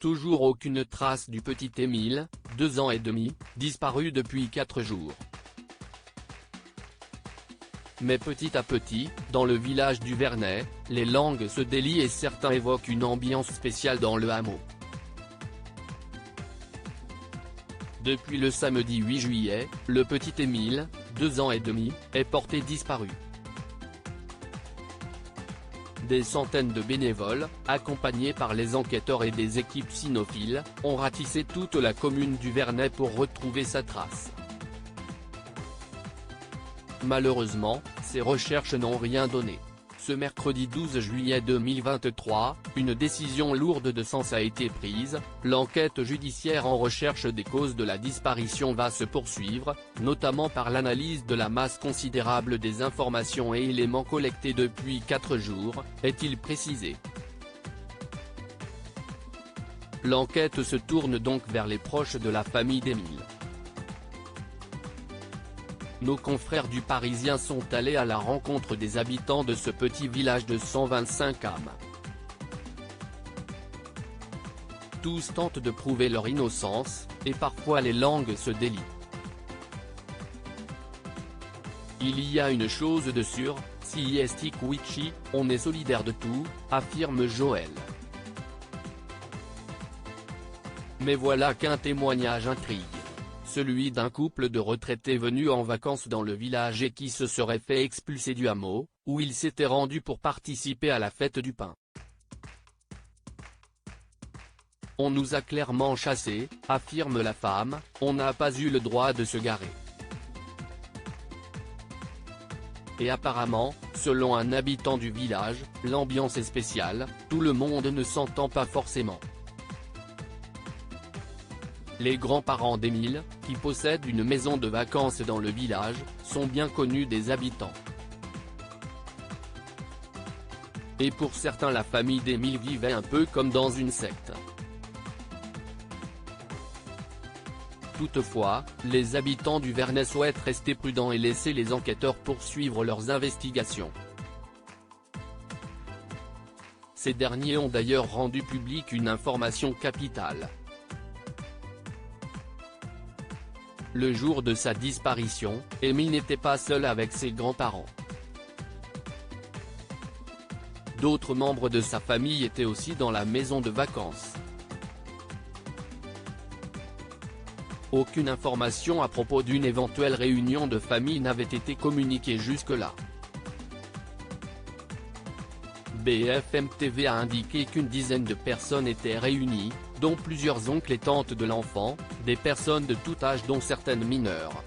Toujours aucune trace du petit Émile, 2 ans et demi, disparu depuis 4 jours. Mais petit à petit, dans le village du Vernet, les langues se délient et certains évoquent une ambiance spéciale dans le hameau. Depuis le samedi 8 juillet, le petit Émile, 2 ans et demi, est porté disparu. Des centaines de bénévoles, accompagnés par les enquêteurs et des équipes cynophiles, ont ratissé toute la commune du Vernet pour retrouver sa trace. Malheureusement, ces recherches n'ont rien donné. Ce mercredi 12 juillet 2023, une décision lourde de sens a été prise, l'enquête judiciaire en recherche des causes de la disparition va se poursuivre, notamment par l'analyse de la masse considérable des informations et éléments collectés depuis 4 jours, est-il précisé. L'enquête se tourne donc vers les proches de la famille d'Émile. Nos confrères du Parisien sont allés à la rencontre des habitants de ce petit village de 125 âmes. Tous tentent de prouver leur innocence, et parfois les langues se délient. Il y a une chose de sûre, si est Wichi, on est solidaire de tout, affirme Joël. Mais voilà qu'un témoignage intrigue. Celui d'un couple de retraités venus en vacances dans le village et qui se serait fait expulser du hameau, où ils s'étaient rendus pour participer à la fête du pain. On nous a clairement chassés, affirme la femme, on n'a pas eu le droit de se garer. Et apparemment, selon un habitant du village, l'ambiance est spéciale, tout le monde ne s'entend pas forcément. Les grands-parents d'Émile, qui possèdent une maison de vacances dans le village, sont bien connus des habitants. Et pour certains la famille d'Émile vivait un peu comme dans une secte. Toutefois, les habitants du Vernet souhaitent rester prudents et laisser les enquêteurs poursuivre leurs investigations. Ces derniers ont d'ailleurs rendu publique une information capitale. Le jour de sa disparition, Émile n'était pas seul avec ses grands-parents. D'autres membres de sa famille étaient aussi dans la maison de vacances. Aucune information à propos d'une éventuelle réunion de famille n'avait été communiquée jusque-là. BFM TV a indiqué qu'une dizaine de personnes étaient réunies, dont plusieurs oncles et tantes de l'enfant, des personnes de tout âge dont certaines mineures.